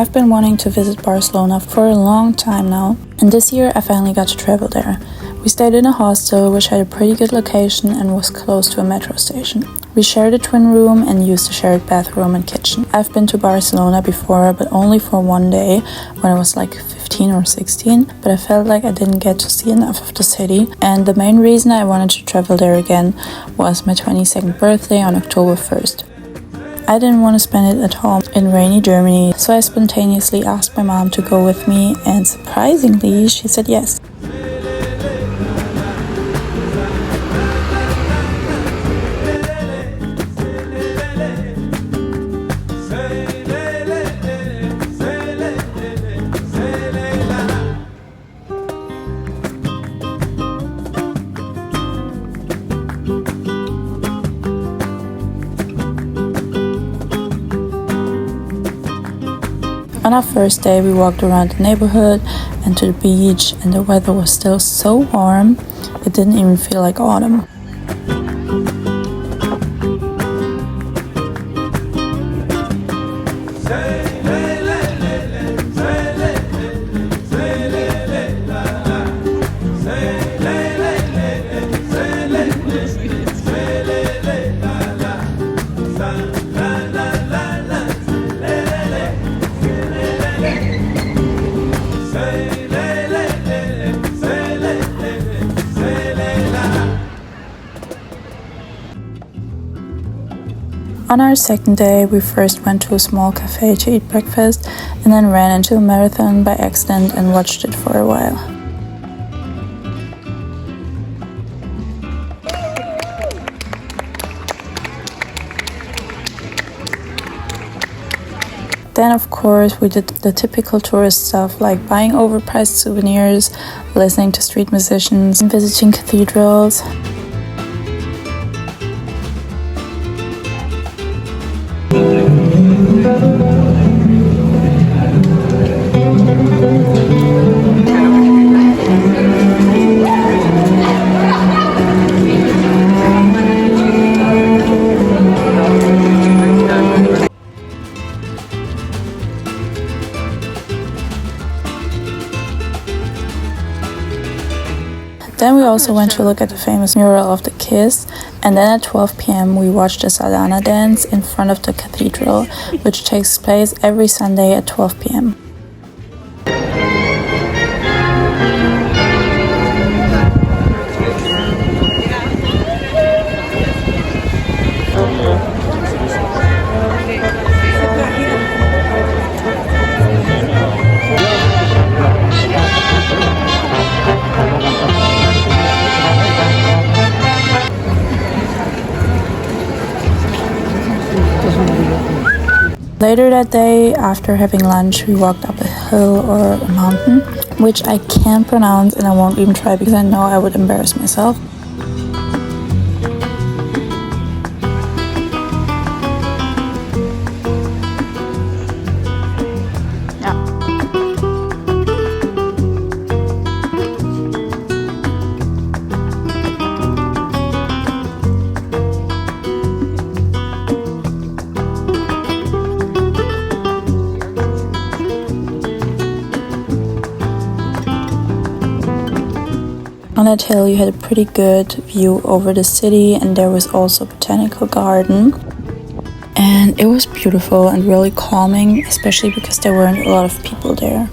I've been wanting to visit Barcelona for a long time now, and this year I finally got to travel there. We stayed in a hostel which had a pretty good location and was close to a metro station. We shared a twin room and used a shared bathroom and kitchen. I've been to Barcelona before, but only for one day when I was like 15 or 16, but I felt like I didn't get to see enough of the city, and the main reason I wanted to travel there again was my 22nd birthday on October 1st. I didn't want to spend it at home in rainy Germany, so I spontaneously asked my mom to go with me, and surprisingly, she said yes. On our first day, we walked around the neighborhood and to the beach, and the weather was still so warm, it didn't even feel like autumn. On our second day, we first went to a small cafe to eat breakfast and then ran into a marathon by accident and watched it for a while. Then, of course, we did the typical tourist stuff like buying overpriced souvenirs, listening to street musicians, and visiting cathedrals. Then we also went to look at the famous mural of the Kiss, and then at 12 p.m. we watched a Sardana dance in front of the cathedral, which takes place every Sunday at 12 p.m. Later that day, after having lunch, we walked up a hill or a mountain, which I can't pronounce and I won't even try because I know I would embarrass myself. On that hill you had a pretty good view over the city, and there was also a botanical garden, and it was beautiful and really calming, especially because there weren't a lot of people there.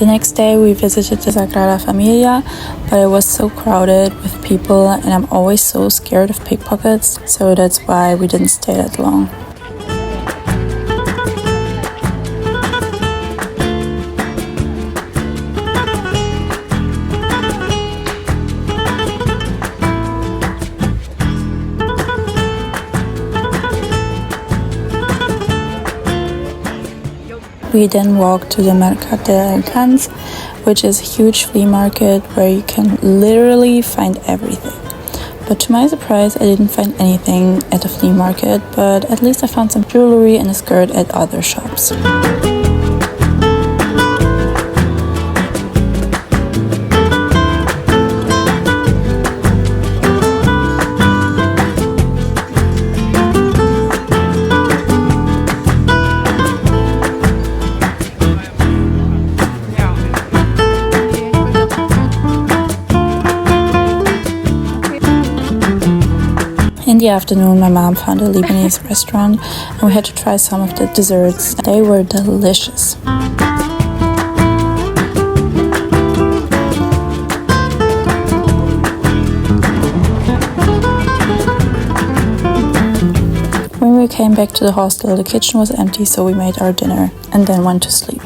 The next day we visited the Sagrada Familia, but it was so crowded with people and I'm always so scared of pickpockets, so that's why we didn't stay that long. We then walked to the Mercat de Encants, which is a huge flea market where you can literally find everything. But to my surprise, I didn't find anything at the flea market, but at least I found some jewelry and a skirt at other shops. In the afternoon, my mom found a Lebanese restaurant and we had to try some of the desserts. They were delicious. When we came back to the hostel, the kitchen was empty, so we made our dinner and then went to sleep.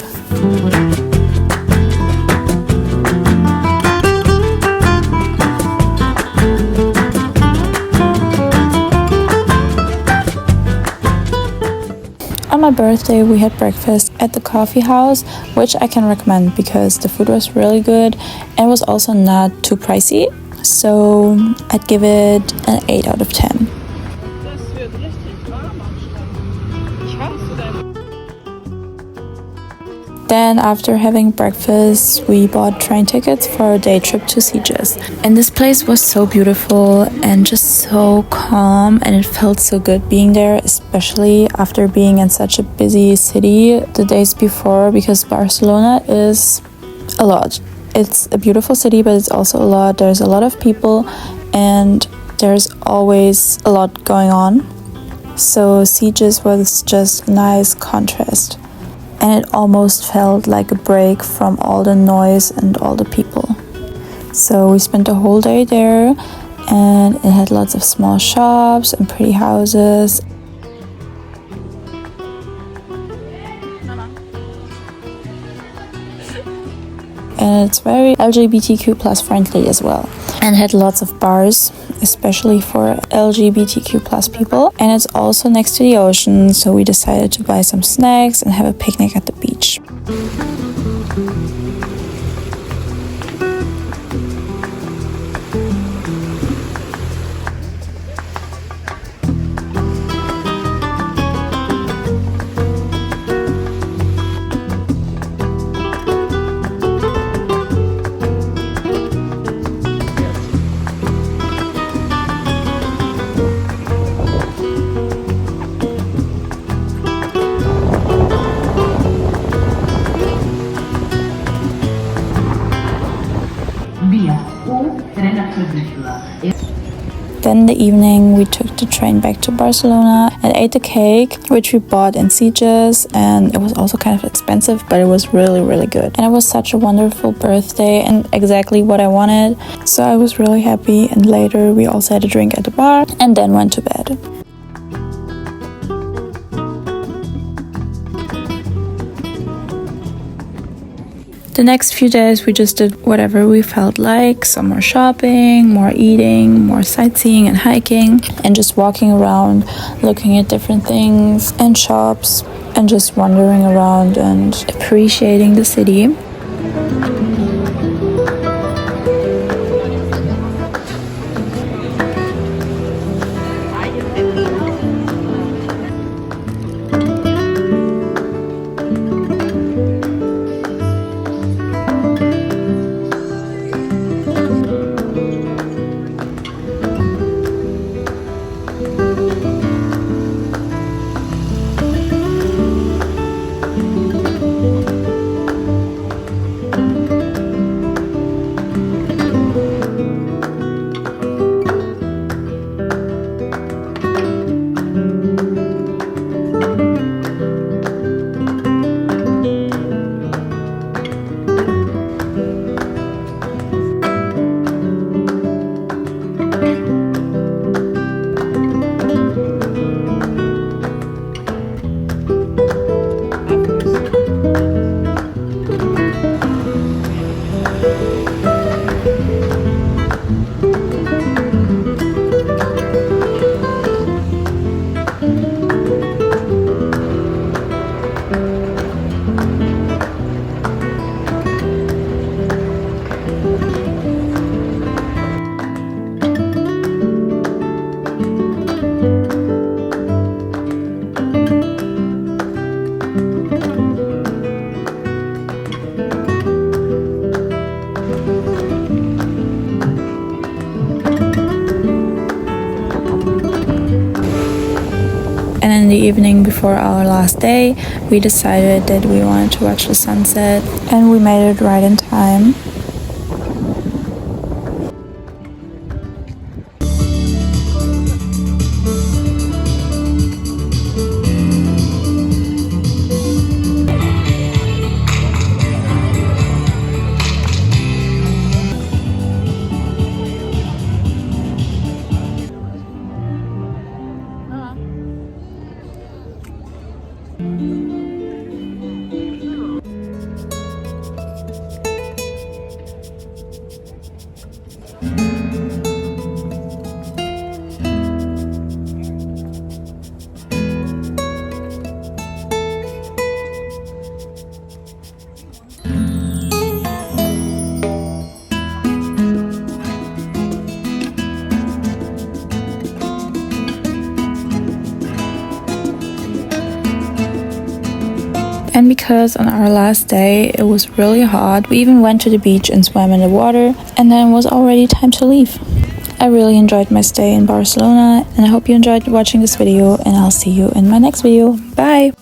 On my birthday, we had breakfast at the coffee house, which I can recommend because the food was really good and was also not too pricey. So I'd give it an 8 out of 10. Then after having breakfast, we bought train tickets for a day trip to Sitges. And this place was so beautiful and just so calm, and it felt so good being there, especially after being in such a busy city the days before, because Barcelona is a lot. It's a beautiful city, but it's also a lot. There's a lot of people and there's always a lot going on. So Sitges was just a nice contrast. And it almost felt like a break from all the noise and all the people. So we spent the whole day there, and it had lots of small shops and pretty houses. And it's very LGBTQ plus friendly as well. And had lots of bars, especially for LGBTQ plus people. And it's also next to the ocean, so we decided to buy some snacks and have a picnic at the beach. Then in the evening we took the train back to Barcelona and ate the cake, which we bought in Sitges, and it was also kind of expensive, but it was really good. And it was such a wonderful birthday and exactly what I wanted, so I was really happy. And later we also had a drink at the bar and then went to bed. The next few days we just did whatever we felt like. Some more shopping, more eating, more sightseeing and hiking, and just walking around, looking at different things and shops, and just wandering around and appreciating the city. the evening before our last day, we decided that we wanted to watch the sunset, and we made it right in time. And because on our last day it was really hot, we even went to the beach and swam in the water, and then it was already time to leave. I really enjoyed my stay in Barcelona, and I hope you enjoyed watching this video, and I'll see you in my next video. Bye!